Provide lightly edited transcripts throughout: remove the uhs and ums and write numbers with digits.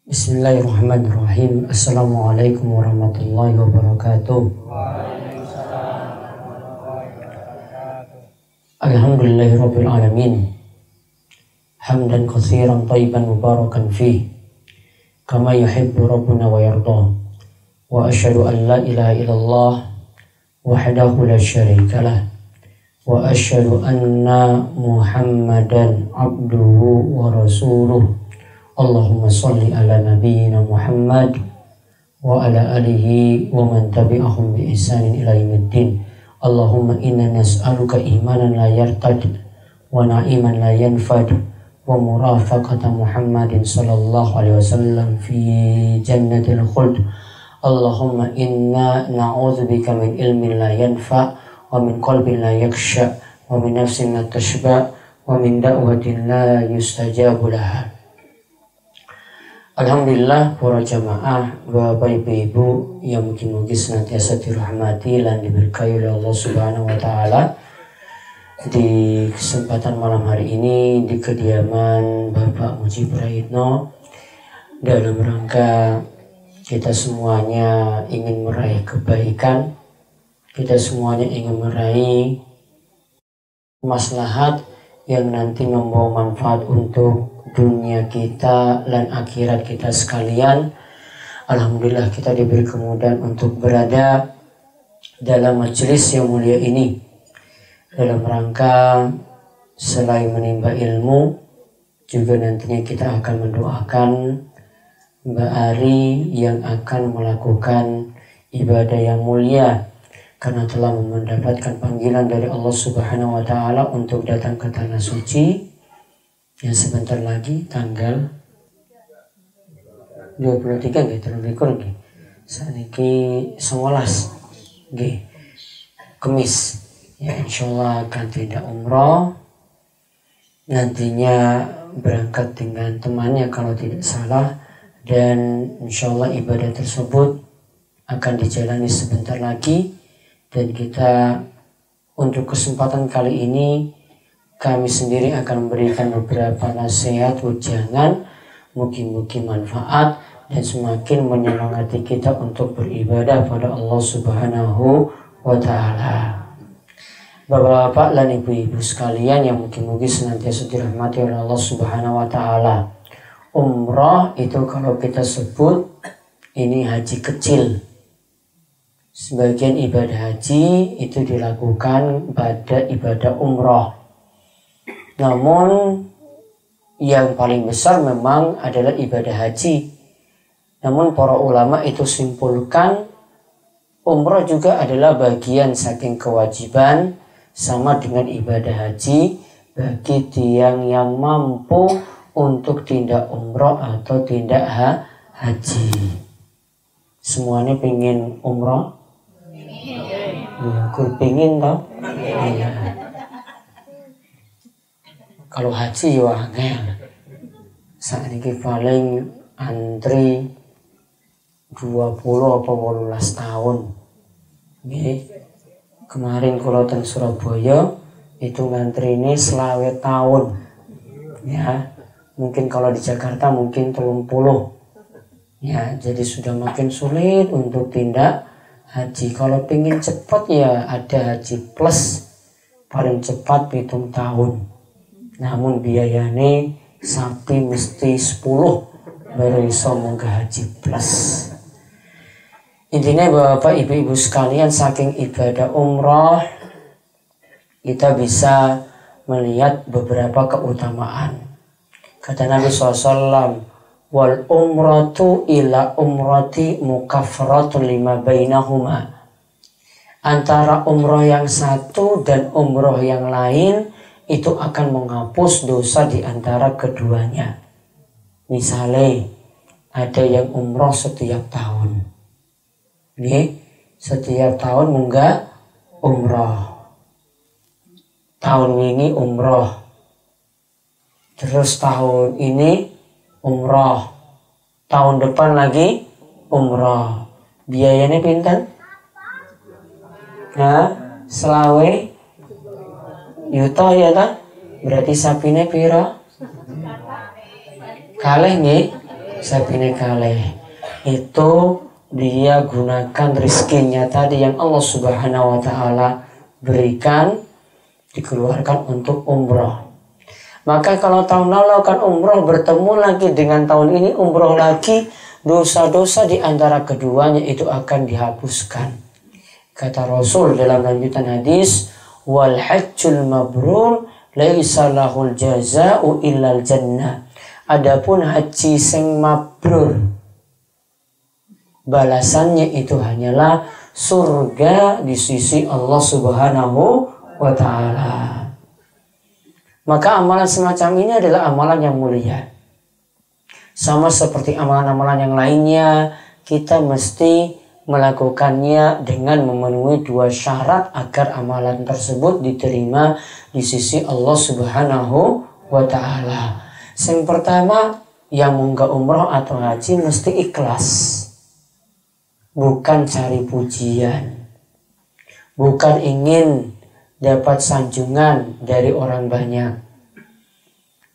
Bismillahirrahmanirrahim. Assalamualaikum warahmatullahi wabarakatuh. Alhamdulillahirabbil alamin. Hamdan katsiran thayyiban mubarakan fih. Kama yuhibbu rabbuna wa yarda. Wa asyhadu an la ilaha illallah wahdahu la syarikalah. Wa asyhadu anna Muhammadan abduhu wa rasuluh. Allahumma salli ala nabiyyina Muhammad wa ala alihi wa man tabi'ahum bi ihsanin ila yaumiddin. Allahumma inna nas'aluka imanan la yartad wa na'iman la yanfad wa murafaqata Muhammadin sallallahu alaihi wasallam fi jannatil khuld. Allahumma inna na'udzubika min ilmin la yanfa wa min qalbin la yakhsha wa min nafsin la tashba wa min da'watin la yustajabu laha. Alhamdulillah para jamaah, bapak ibu yang mungkin senantiasa dirahmati dan diberkahi oleh Allah Subhanahu wa taala. Di kesempatan malam hari ini di kediaman Bapak Muji Prayitno, dalam rangka kita semuanya ingin meraih kebaikan, kita semuanya ingin meraih maslahat yang nanti membawa manfaat untuk dunia kita dan akhirat kita sekalian. Alhamdulillah kita diberi kemudahan untuk berada dalam majelis yang mulia ini, dalam rangka selain menimba ilmu, juga nantinya kita akan mendoakan Mbak Ari yang akan melakukan ibadah yang mulia karena telah mendapatkan panggilan dari Allah Subhanahu wa taala untuk datang ke tanah suci yang sebentar lagi tanggal 23 nggih, terus likur nggih. Saniki 11 nggih. Kemis. Ya, insyaallah akan tidak umroh. Nantinya berangkat dengan temannya kalau tidak salah, dan insyaallah ibadah tersebut akan dijalani sebentar lagi. Dan kita untuk kesempatan kali ini kami sendiri akan memberikan beberapa nasihat, wejangan, mungkin manfaat dan semakin menyemangati kita untuk beribadah pada Allah Subhanahu wa taala. Bapak-bapak dan ibu-ibu sekalian yang mungkin senantiasa dirahmati oleh Allah Subhanahu wa taala. Umrah itu kalau kita sebut ini haji kecil. Sebagian ibadah haji itu dilakukan pada ibadah umrah. Namun yang paling besar memang adalah ibadah haji. Namun para ulama itu simpulkan umrah juga adalah bagian saking kewajiban sama dengan ibadah haji bagi tiang yang mampu untuk tidak umrah atau tidak haji. Semuanya pengen umrah? Pengen toh? Iya. Kalau haji ya angel. Saat ini paling antri 20 apa 18 tahun. Nih, kemarin kalau di Surabaya itu ngantri ini selawet tahun. Ya, mungkin kalau di Jakarta mungkin 30. Ya, jadi sudah makin sulit untuk tindak haji. Kalau pengen cepat ya ada haji plus, paling cepat 7 tahun. Namun biayanya sapi mesti 10 baru bisa munggah haji plus. Intinya bapak ibu-ibu sekalian, saking ibadah umrah kita bisa melihat beberapa keutamaan. Kata Nabi SAW, wal umratu ila umrati mukaffaratun lima bainahuma. Antara umrah yang satu dan umrah yang lain itu akan menghapus dosa di antara keduanya. Misalnya ada yang umroh setiap tahun. Nih, setiap tahun munggah umroh. Tahun ini umroh. Terus tahun ini umroh. Tahun depan lagi umroh. Biayanya pinten? Nah, selawe yuta ya ta? Berarti sapine piro? Kalih nggih. sapine kalih. Itu dia gunakan rizkinya tadi yang Allah Subhanahu wa Ta'ala berikan, dikeluarkan untuk umroh. Maka kalau tahun lalu kan umroh, bertemu lagi dengan tahun ini umroh lagi, dosa-dosa di antara keduanya itu akan dihapuskan. Kata Rasul dalam lanjutan hadis, wal hajjul mabrur laisa lahul jaza'u illal jannah. Adapun haji sing mabrur, balasannya itu hanyalah surga di sisi Allah Subhanahu wa Ta'ala. Maka amalan semacam ini adalah amalan yang mulia. Sama seperti amalan-amalan yang lainnya, kita mesti melakukannya dengan memenuhi dua syarat agar amalan tersebut diterima di sisi Allah Subhanahu wa Ta'ala. Yang pertama, yang munggah umroh atau haji mesti ikhlas. Bukan cari pujian, bukan ingin dapat sanjungan dari orang banyak.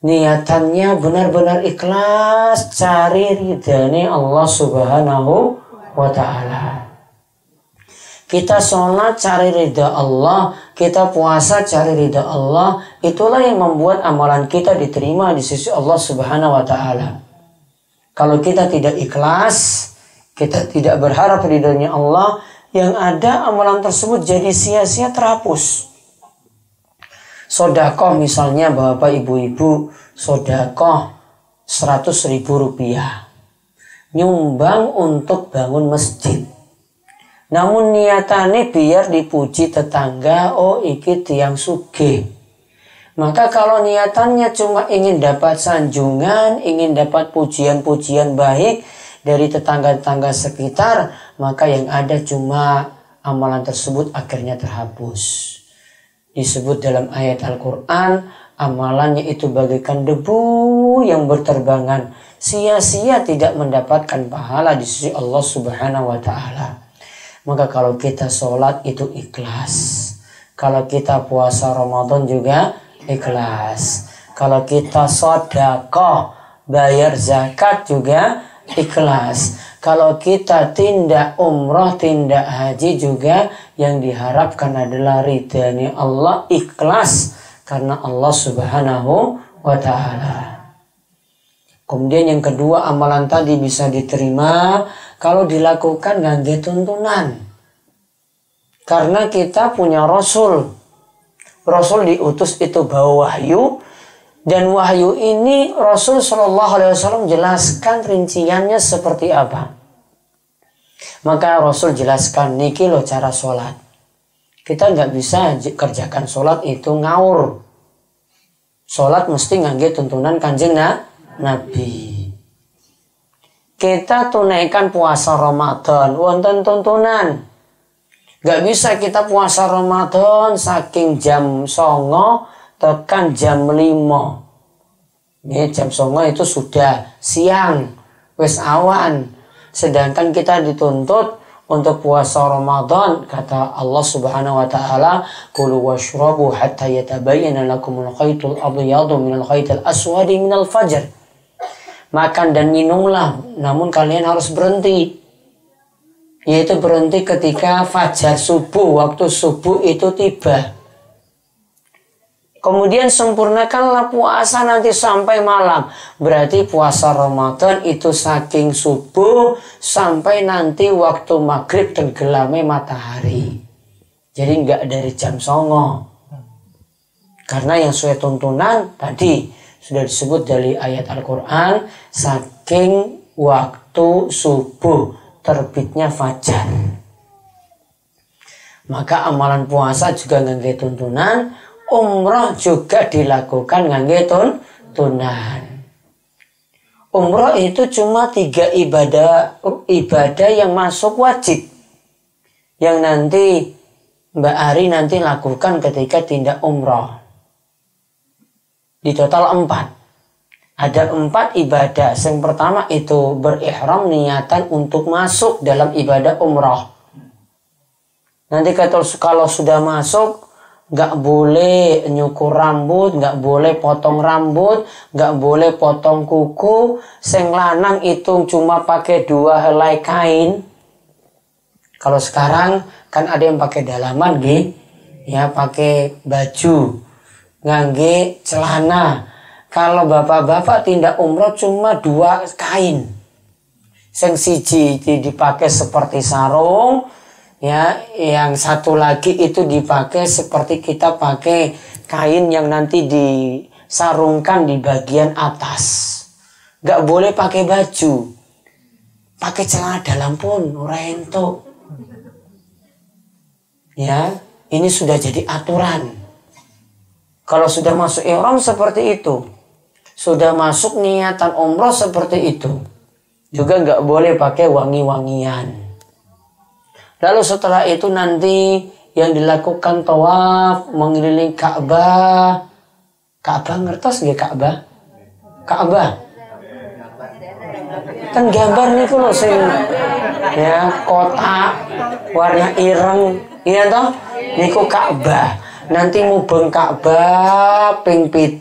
Niatannya benar-benar ikhlas, cari ridhani Allah Subhanahu wa Ta'ala. Kita sholat cari ridha Allah, kita puasa cari ridha Allah. Itulah yang membuat amalan kita diterima di sisi Allah Subhanahu wa Ta'ala. Kalau kita tidak ikhlas, kita tidak berharap ridhonya Allah, yang ada amalan tersebut jadi sia-sia, terhapus. Sodakoh misalnya bapak ibu-ibu, sodakoh 100.000 rupiah, nyumbang untuk bangun masjid. Namun niatannya biar dipuji tetangga, oh iki tiang sugih. Maka kalau niatannya cuma ingin dapat sanjungan, ingin dapat pujian-pujian baik dari tetangga-tetangga sekitar, maka yang ada cuma amalan tersebut akhirnya terhapus. Disebut dalam ayat Al-Quran, amalannya itu bagaikan debu yang berterbangan, sia-sia tidak mendapatkan pahala di sisi Allah Subhanahu wa Ta'ala. Maka kalau kita sholat itu ikhlas, kalau kita puasa Ramadan juga ikhlas, kalau kita sedekah, bayar zakat juga ikhlas. Kalau kita tindak umroh, tindak haji juga yang diharapkan adalah ridhani Allah, ikhlas karena Allah Subhanahu wa Ta'ala. Kemudian yang kedua, amalan tadi bisa diterima kalau dilakukan ngangge tuntunan. Karena kita punya Rasul. Rasul diutus itu bawa wahyu. Dan wahyu ini Rasul SAW jelaskan rinciannya seperti apa. Maka Rasul jelaskan, niki loh cara sholat. Kita nggak bisa kerjakan sholat itu ngawur. Sholat mesti ngangge tuntunan Kanjeng Nabi. Kita tunaikan puasa Ramadan, wonten tuntunan. Nggak bisa kita puasa Ramadan saking jam 09.00 tekan jam 5. Ini jam 09.00 itu sudah siang, wis awan. Sedangkan kita dituntut untuk puasa Ramadan, kata Allah Subhanahu wa Ta'ala, kulu washrabu hatta yatabayyana lakumul khaytul abyadu minal khaytil aswadi minal fajr. Makan dan minumlah, namun kalian harus berhenti. Yaitu berhenti ketika fajar subuh, waktu subuh itu tiba. Kemudian sempurnakanlah puasa nanti sampai malam. Berarti puasa Ramadan itu saking subuh sampai nanti waktu maghrib tenggelamnya matahari. Jadi nggak dari jam 09.00. Karena yang sesuai tuntunan tadi sudah disebut dari ayat Al-Quran, saking waktu subuh terbitnya fajar. Maka amalan puasa juga ngangge tuntunan, umroh juga dilakukan ngangge tuntunan. Umroh itu cuma 3 ibadah yang masuk wajib, yang nanti Mbak Ari nanti lakukan ketika tindak umroh. Di total 4. Ada 4 ibadah. Yang pertama itu berihram, niatan untuk masuk dalam ibadah umroh. Nanti kalau sudah masuk, nggak boleh nyukur rambut, nggak boleh potong rambut, nggak boleh potong kuku. Sing lanang itu cuma pakai 2 helai kain. Kalau sekarang kan ada yang pakai dalaman, ya pakai baju, ngangge celana. Kalau bapak-bapak tindak umroh cuma 2 kain. Sing siji dipakai seperti sarung, ya, yang satu lagi itu dipakai seperti kita pakai kain yang nanti disarungkan di bagian atas. Gak boleh pakai baju, pakai celana dalam pun ora entuk. Ya, ini sudah jadi aturan. Kalau sudah masuk ihram seperti itu, sudah masuk niatan umroh seperti itu, juga nggak boleh pakai wangi-wangian. Lalu setelah itu nanti yang dilakukan tawaf mengelilingi Ka'bah. Ka'bah ngertos nggih Ka'bah? Ka'bah. Kan gambar niku lho sing ya kotak warna ireng, iya toh? Niku Ka'bah. Nanti mubeng Ka'bah ping 7.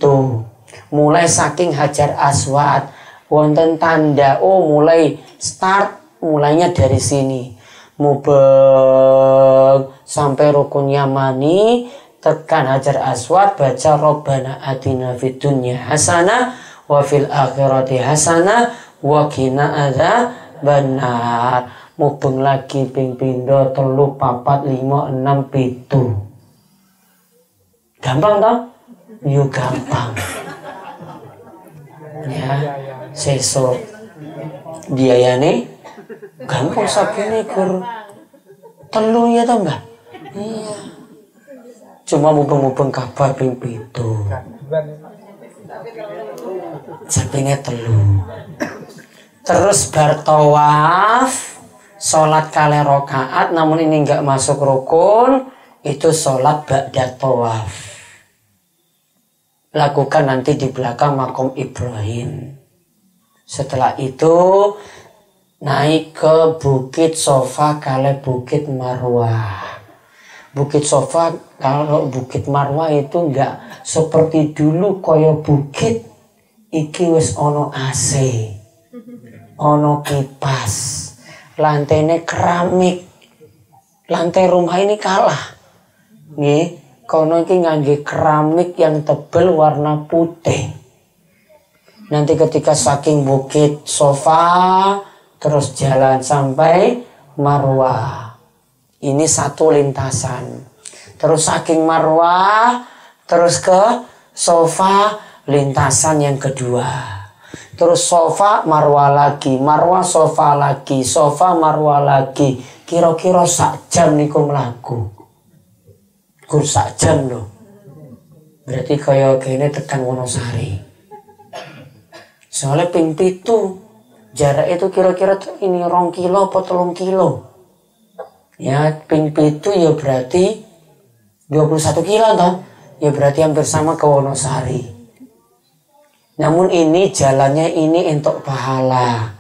Mulai saking Hajar Aswad wonten tanda, oh mulai start, mulainya dari sini. Mubeng sampai Rukun Yamani, tekan Hajar Aswad, baca Rabbana atina fid dunya hasanah wa fil akhirati hasanah wa qina adzabannar. Mubeng lagi ping pindho 3 4 5 6 7. Gampang toh? Yo gampang. Ya, sesuk biayane gampang sabune gur 3 ya toh, Mbak? Iya. Cuma mubeng-mubeng Ka'bah ping 7. Sabine 3. Terus bar tawaf, salat 2 rakaat, namun ini enggak masuk rukun, itu salat ba'da tawaf. Lakukan nanti di belakang makom Ibrahim. Setelah itu naik ke Bukit Sofa kali Bukit Marwah. Bukit Sofa kalau Bukit Marwah itu enggak seperti dulu koyo bukit iki wis ono AC, ono kipas, lantainya keramik. Lantai rumah ini kalah, nih. Kono iki ngangge keramik yang tebal warna putih. Nanti ketika saking Bukit Sofa terus jalan sampai Marwah. Ini satu lintasan. Terus saking Marwah terus ke Sofa, lintasan yang kedua. Terus Sofa Marwah lagi, Marwah Sofa lagi, Sofa Marwah lagi. Kira-kira sak jam niku mlaku. Kur sak jam loh. Berarti kaya kene tekan Wonosari. Soalnya ping 7 jarak itu kira-kira ini 2 kilo atau 3 kilo. Ya ping 7 ya berarti 21 kilo toh. Ya berarti hampir sama ke Wonosari. Namun ini jalannya ini untuk pahala.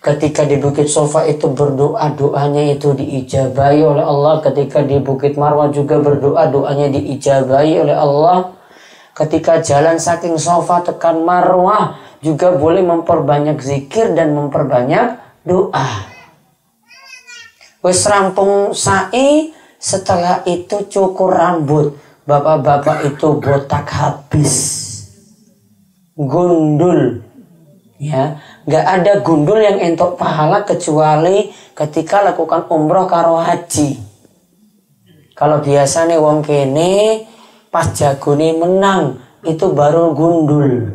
Ketika di Bukit Sofa itu berdoa, doanya itu diijabahi oleh Allah. Ketika di Bukit Marwah juga berdoa, doanya diijabahi oleh Allah. Ketika jalan saking Sofa tekan Marwah juga boleh memperbanyak zikir dan memperbanyak doa. Wis rampung sa'i, setelah itu cukur rambut. Bapak-bapak itu botak habis. Gundul. Ya, nggak ada gundul yang entuk pahala kecuali ketika lakukan umroh karo haji. Kalau biasanya wong kene pas jagone menang itu baru gundul.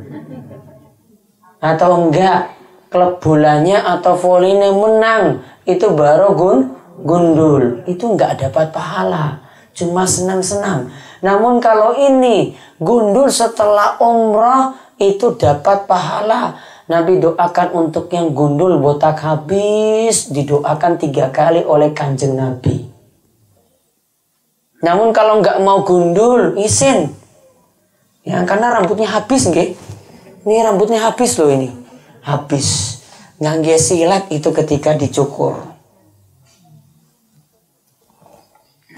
Atau enggak, klub bolanya atau volleynya menang itu baru gundul. Itu enggak dapat pahala, cuma senang-senang. Namun kalau ini gundul setelah umroh itu dapat pahala. Nabi doakan untuk yang gundul botak habis, didoakan 3 kali oleh Kanjeng Nabi. Namun kalau nggak mau gundul, isin. Ya, karena rambutnya habis, nggih. Ini rambutnya habis loh ini. Habis. Ngangge silat itu ketika dicukur.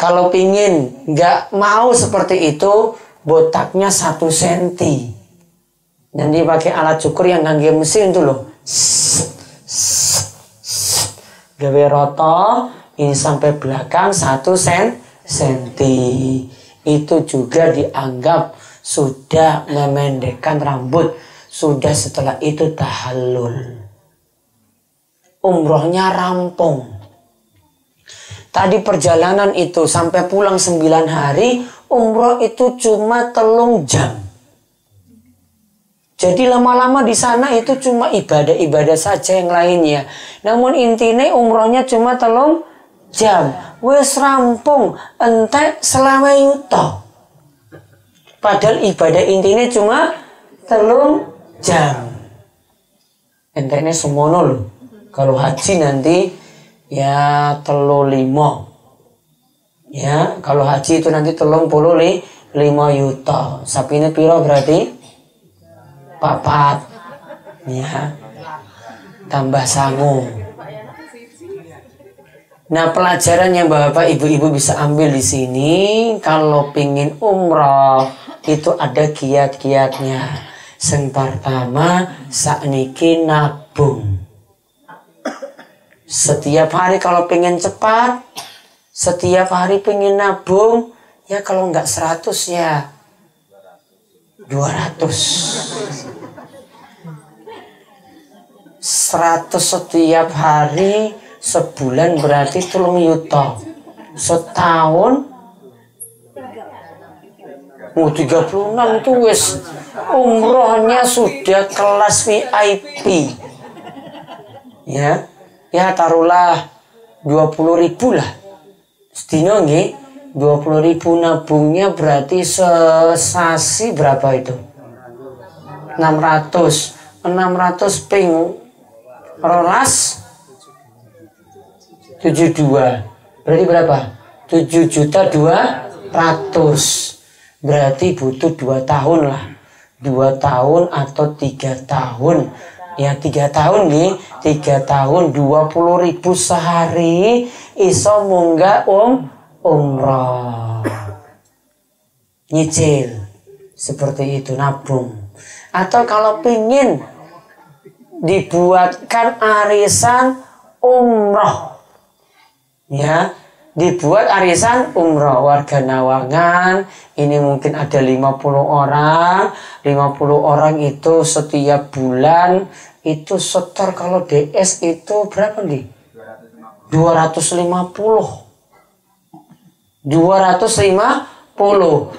Kalau pingin nggak mau seperti itu, botaknya 1 senti. Nanti pakai alat cukur yang ngangge mesin itu loh. Gawe roto, ini sampai belakang 1 senti. Itu juga dianggap sudah memendekkan rambut. Sudah setelah itu tahallul. Umrohnya rampung. Tadi perjalanan itu sampai pulang 9 hari, umroh itu cuma 3 jam. Jadi lama-lama di sana itu cuma ibadah-ibadah saja yang lainnya. Namun intinya umrohnya cuma 3 jam. Wes rampung, entek selama yuto. Padahal ibadah intinya cuma 3 jam. Enteknya semono loh. Kalau haji nanti ya 35. Ya, kalau haji itu nanti 35 yuto. Sapine piro berarti? 4. Ya. Tambah sangu. Nah, pelajaran yang Bapak Ibu-ibu bisa ambil di sini, kalau pingin umroh itu ada kiat-kiatnya. Yang pertama, sakniki nabung. Setiap hari kalau pengen cepat, setiap hari pengen nabung, ya kalau nggak 100 ya 200. 100 setiap hari, sebulan berarti 3 yuto. Setahun 36 itu wis umrohnya sudah kelas VIP. Ya. Ya taruhlah 20.000 lah. Sedino nggih, 20.000 nabungnya berarti sesasi berapa itu? 600 ping rolas 72. Berarti berapa? 7.200.000. Berarti butuh 2 tahun lah. 2 tahun atau 3 tahun. Ya 3 tahun nih. 3 tahun 20.000 sehari. Iso munggah umroh. Nyicil. Seperti itu, nabung. Atau kalau pingin dibuatkan arisan umroh. Ya, dibuat arisan umroh warga Nawangan. Ini mungkin ada 50 orang. 50 orang itu setiap bulan itu setor, kalau DS itu berapa nih? 250.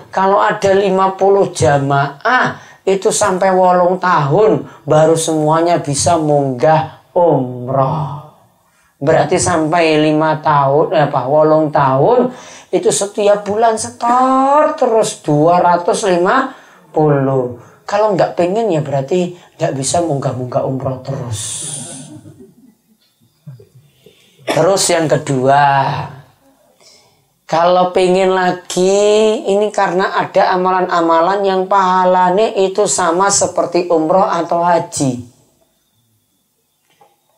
Kalau ada 50 jamaah itu sampai 8 tahun baru semuanya bisa munggah umroh. Berarti sampai 5 tahun, 8 tahun itu setiap bulan setor terus 250. Kalau nggak pengen ya berarti nggak bisa munggah-munggah umroh terus. Terus yang kedua, kalau pengen lagi, ini karena ada amalan-amalan yang pahalanya itu sama seperti umroh atau haji.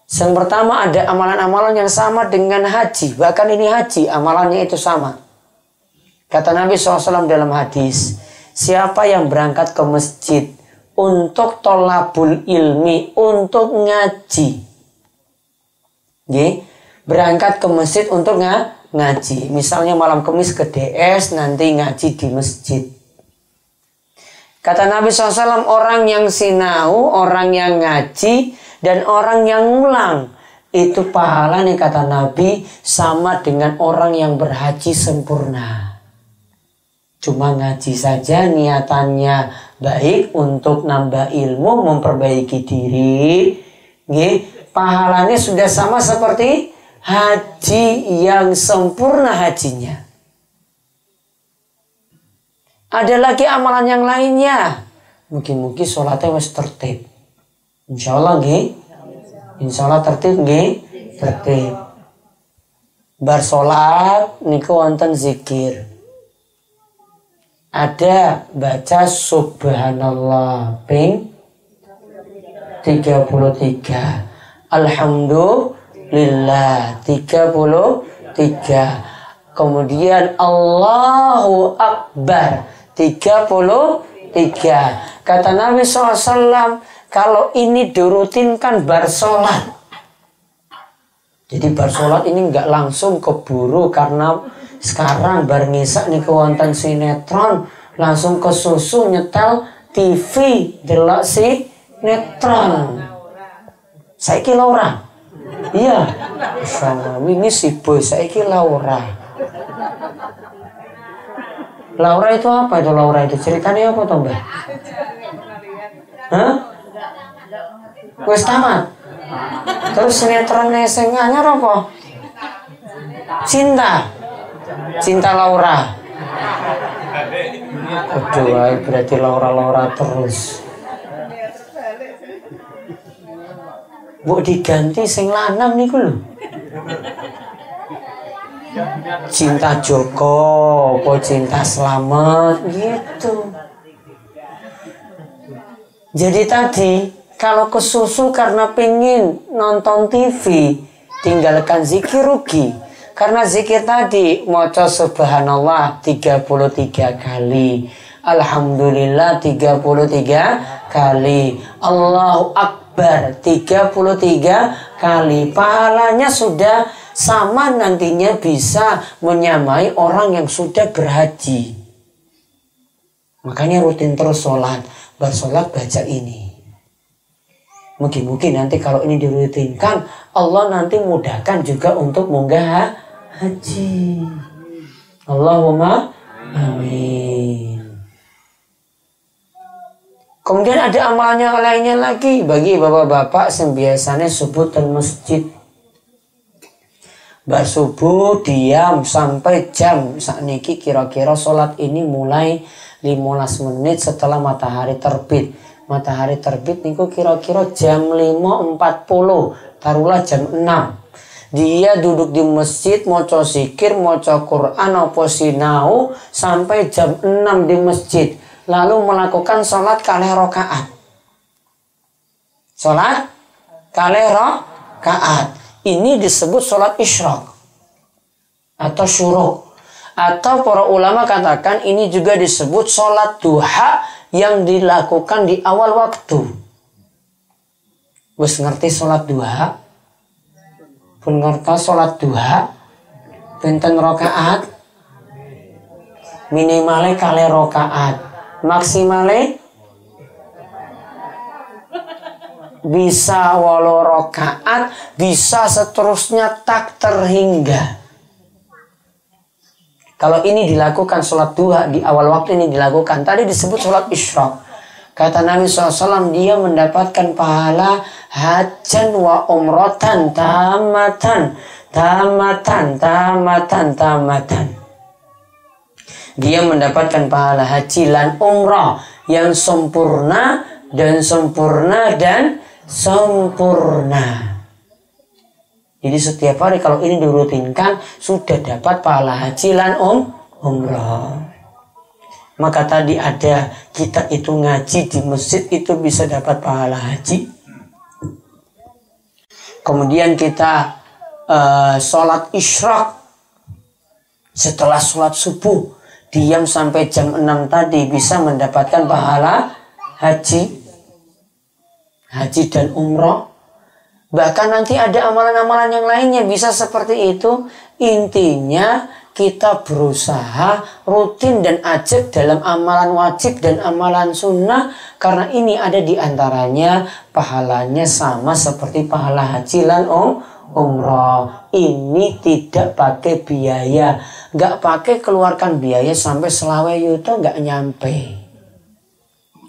Yang pertama ada amalan-amalan yang sama dengan haji. Bahkan ini haji, amalannya itu sama. Kata Nabi SAW dalam hadis, siapa yang berangkat ke masjid untuk tolabul ilmi, untuk ngaji. Berangkat ke masjid untuk ngaji. Misalnya malam Kamis ke DS, nanti ngaji di masjid. Kata Nabi SAW, orang yang sinau, orang yang ngaji, dan orang yang ngulang, itu pahala nih kata Nabi sama dengan orang yang berhaji sempurna. Cuma ngaji saja niatannya baik untuk nambah ilmu, memperbaiki diri. Pahalanya sudah sama seperti haji yang sempurna hajinya. Ada lagi amalan yang lainnya. Mungkin sholatnya masih tertib. Insya Allah Insya Allah tertib tertib. Bar sholat niku wonten zikir. Ada baca subhanallah ping 33. Alhamdulillah 33. Kemudian Allahu Akbar 33. Kata Nabi SAW, kalau ini dirutinkan bar sholat. Jadi bar sholat ini nggak langsung keburu, karena sekarang bar ngisak nih kewonten sinetron, langsung ke susu nyetel TV delok sinetron. Saiki Laura. Iya. Insyaallah wingi sibuk saiki Laura. Laura itu apa itu Laura itu? Ceritanya apa toh, Mbak? Hah? Wes tamat. Terus sinetronnya sing anyar apa? Cinta. Cinta Laura. Aduh, berarti Laura terus. Bu diganti sing lanang niku lho. Cinta Joko, apa cinta Slamet gitu. Jadi tadi kalau kesusu karena pengen nonton TV, tinggalkan zikir rugi. Karena zikir tadi maca subhanallah 33 kali, alhamdulillah 33 kali, Allahu Akbar 33 kali. Pahalanya sudah sama, nantinya bisa menyamai orang yang sudah berhaji. Makanya rutin terus sholat, bersolat baca ini. Mungkin nanti kalau ini dirutinkan, Allah nanti mudahkan juga untuk munggah haji. Allahumma amin. Kemudian ada amalnya lainnya lagi bagi bapak-bapak yang biasanya subuh dan masjid. Bar subuh diam sampai jam sakniki kira-kira sholat ini mulai 15 menit setelah matahari terbit. Matahari terbit niku kira-kira jam 5.40, taruhlah jam 6. Dia duduk di masjid maca zikir, maca Quran apa sinau sampai jam 6 di masjid. Lalu melakukan sholat kalih rakaat. Sholat kalih rakaat. Ini disebut sholat isyraq atau syuruk. Atau para ulama katakan ini juga disebut sholat duha yang dilakukan di awal waktu. Wes ngerti sholat duha? Pun ngerti sholat duha? Pinten rakaat? Minimalnya kalih rakaat. Maksimalnya bisa walau rokaat, bisa seterusnya tak terhingga. Kalau ini dilakukan sholat duha di awal waktu ini dilakukan, tadi disebut sholat isyraq. Kata Nabi SAW, dia mendapatkan pahala hajan wa umrotan tamatan. Dia mendapatkan pahala haji lan umrah yang sempurna dan sempurna. Jadi setiap hari kalau ini dirutinkan sudah dapat pahala haji lan umrah. Maka tadi ada kita itu ngaji di masjid itu bisa dapat pahala haji. Kemudian kita sholat isyraq setelah sholat subuh diam sampai jam 6 tadi bisa mendapatkan pahala haji dan umrah. Bahkan nanti ada amalan-amalan yang lainnya bisa seperti itu. Intinya kita berusaha rutin dan ajak dalam amalan wajib dan amalan sunnah. Karena ini ada di antaranya pahalanya sama seperti pahala haji dan umrah. Ini tidak pakai biaya. Gak pakai keluarkan biaya sampai selawe yuto gak nyampe.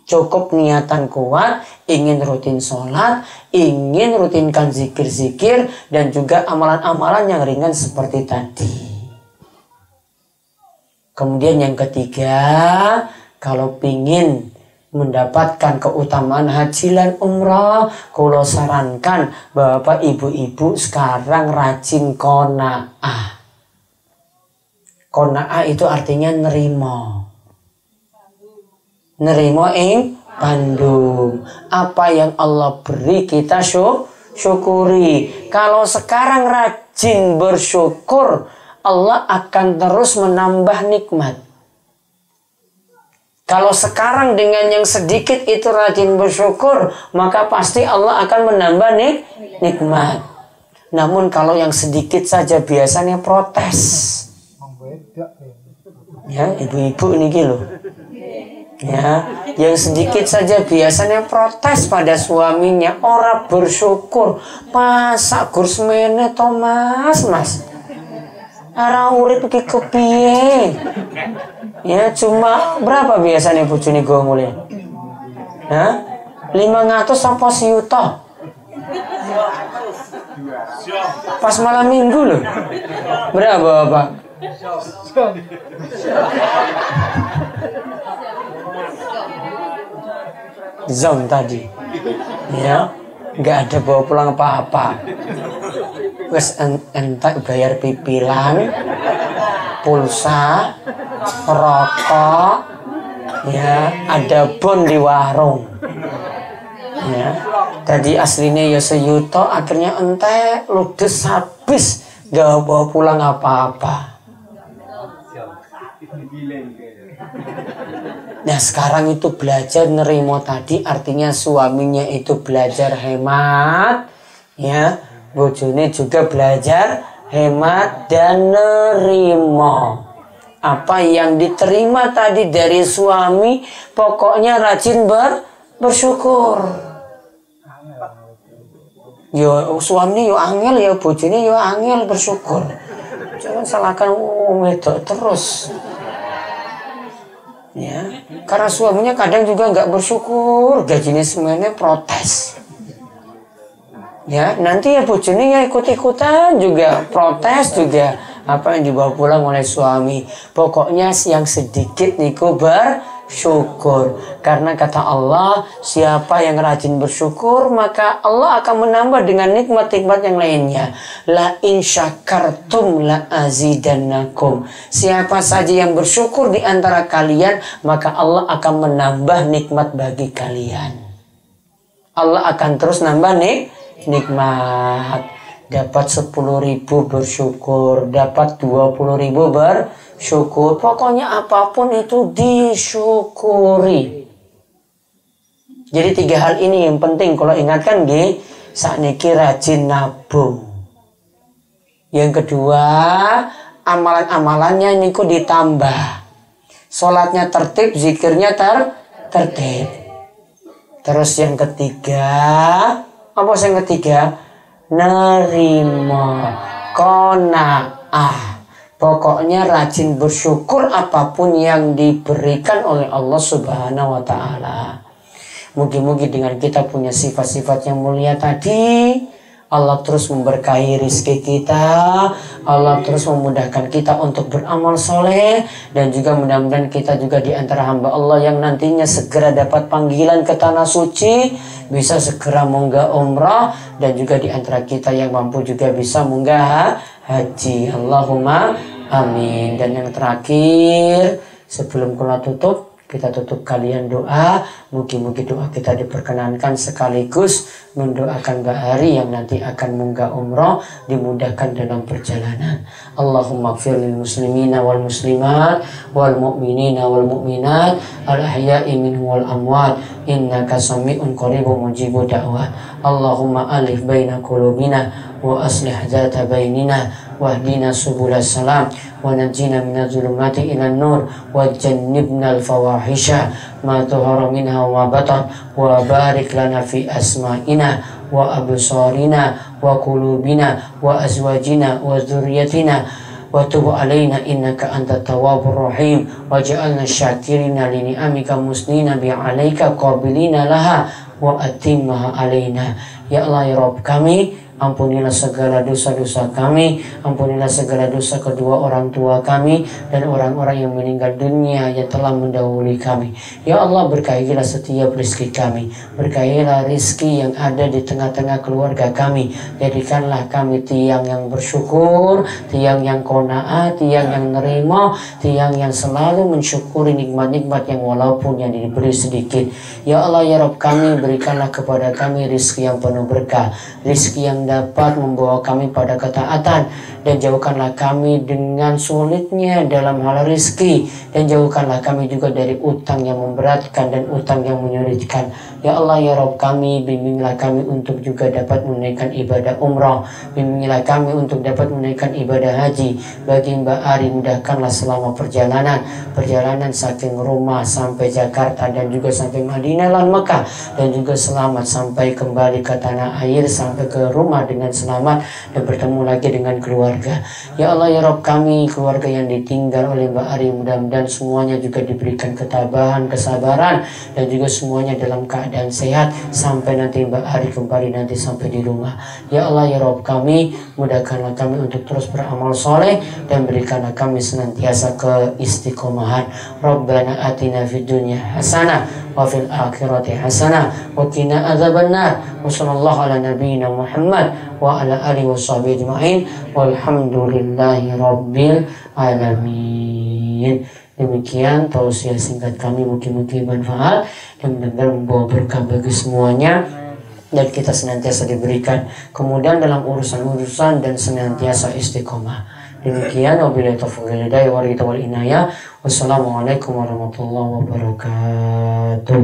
Cukup niatan kuat, ingin rutin sholat, ingin rutinkan zikir-zikir, dan juga amalan-amalan yang ringan seperti tadi. Kemudian yang ketiga, kalau ingin mendapatkan keutamaan haji dan umrah, kalau sarankan bapak ibu-ibu sekarang rajin qanaah. Qanaah itu artinya nerimo. Nerimo ing pandum. Apa yang Allah beri kita syukuri. Kalau sekarang rajin bersyukur, Allah akan terus menambah nikmat. Kalau sekarang dengan yang sedikit itu rajin bersyukur, maka pasti Allah akan menambah nikmat. Namun kalau yang sedikit saja biasanya protes. Ya, ibu-ibu ini gitu. Ya, yang sedikit saja biasanya protes pada suaminya, ora bersyukur. Masa kurs mene to mas. Ara urip iki kepiye? Ya cuma berapa biasanya bojone gue mulai? Hah? 500 apa siyuto? Pas malam minggu loh. Berapa Pak? Zom tadi. Ya, nggak ada bawa pulang apa-apa. Wes entak bayar pipilan, pulsa, rokok, ya ada bon di warung. Ya, tadi aslinya ya seyuto, akhirnya entek ludes habis, gak bawa pulang apa-apa. Nah sekarang itu belajar nerimo tadi artinya suaminya itu belajar hemat, ya. Bojone juga belajar hemat dan nerimo. Apa yang diterima tadi dari suami, pokoknya rajin bersyukur. Yo suami yo angel, yo bojone yo angel bersyukur. Jangan salahkan wedok terus. Ya, karena suaminya kadang juga nggak bersyukur, gajinya semuanya protes. Ya, nanti ya bojone ya ikut-ikutan juga protes juga apa yang dibawa pulang oleh suami. Pokoknya yang sedikit niku bersyukur. Karena kata Allah, siapa yang rajin bersyukur maka Allah akan menambah dengan nikmat-nikmat yang lainnya. La in syakartum la azidannakum. Siapa saja yang bersyukur di antara kalian maka Allah akan menambah nikmat bagi kalian. Allah akan terus nambah nikmat. Dapat 10.000 bersyukur, dapat 20.000 bersyukur. Pokoknya apapun itu disyukuri. Jadi 3 hal ini yang penting kalau ingatkan nggih, sakniki rajin nabung. Yang kedua, amalan-amalannya niku ditambah. Salatnya tertib, zikirnya tertib. Terus yang ketiga, apa yang ketiga? Nerima, qanaah. Pokoknya rajin bersyukur apapun yang diberikan oleh Allah Subhanahu wa taala. Mugi-mugi dengan kita punya sifat-sifat yang mulia tadi, Allah terus memberkahi rizki kita, Allah terus memudahkan kita untuk beramal soleh, dan juga mudah-mudahan kita juga di antara hamba Allah yang nantinya segera dapat panggilan ke tanah suci, bisa segera munggah umrah, dan juga di antara kita yang mampu juga bisa munggah haji. Allahumma amin. Dan yang terakhir sebelum kita tutup, kita tutup kalian doa. Mugi-mugi doa kita diperkenankan sekaligus mendoakan Mbak Hari yang nanti akan munggah umroh dimudahkan dalam perjalanan. Allahumma gfir lil muslimina wal muslimat wal mu'minina wal mu'minat al ahya'i minhum wal amwat innaka sami'un qaribun mujibud da'wat. Allahumma alif baina qulubina wa aslih dzata bainina wahdina subulas salam wa najjina minadh dhulumati ilan nur wa jannibnal fawahisha ma tuhara minha wa batan wa barik lana fi asma'ina wa absarina wa qulubina wa azwajina wa dhurriyyatina wa tub alaina innaka antat tawwabur rahim waj'alna syakirina li ni'amika musnina bi 'alaika qabilina laha wa atimmaha alaina. Ya Allah ya Rabb kami, ampunilah segala dosa-dosa kami, ampunilah segala dosa kedua orang tua kami dan orang-orang yang meninggal dunia yang telah mendahului kami. Ya Allah berkahilah setiap rezeki kami, berkahilah rezeki yang ada di tengah-tengah keluarga kami. Jadikanlah kami tiang yang bersyukur, tiang yang qanaah, tiang yang nerima, tiang yang selalu mensyukuri nikmat-nikmat yang walaupun yang diberi sedikit. Ya Allah ya Rabb kami, berikanlah kepada kami rezeki yang penuh berkah, rezeki yang yang dapat membawa kami pada ketaatan, dan jauhkanlah kami dengan sulitnya dalam hal rezeki, dan jauhkanlah kami juga dari utang yang memberatkan dan utang yang menyulitkan. Ya Allah ya Rabb kami, bimbinglah kami untuk juga dapat menunaikan ibadah umrah, bimbinglah kami untuk dapat menunaikan ibadah haji. Bagi Mbak Ari, mudahkanlah selama perjalanan saking rumah sampai Jakarta dan juga sampai Madinah dan Mekah, dan juga selamat sampai kembali ke tanah air, sampai ke rumah dengan selamat dan bertemu lagi dengan keluarga. Ya Allah ya Rabb kami, keluarga yang ditinggal oleh Mbak Ari, mudah-mudahan semuanya juga diberikan ketabahan, kesabaran, dan juga semuanya dalam keadaan sehat sampai nanti Mbak Ari kembali nanti sampai di rumah. Ya Allah ya Rabb kami, mudahkanlah kami untuk terus beramal soleh dan berikanlah kami senantiasa keistiqomahan. Rabbana atina fid dunya hasanah wa fil akhirati hasanah wa qina adzabannar. Wa sallallahu ala nabiyyina Muhammad wa ala alihi washabbihi ajma'in walhamdulillahi rabbil alamin. Demikian tausiah singkat kami, mungkin manfaat dan benar-benar membawa berkah bagi semuanya, dan kita senantiasa diberikan kemudahan dalam urusan-urusan dan senantiasa istiqomah. Demikian, wabillahi taufiq wal hidayah wal inayah. Wassalamualaikum warahmatullahi wabarakatuh.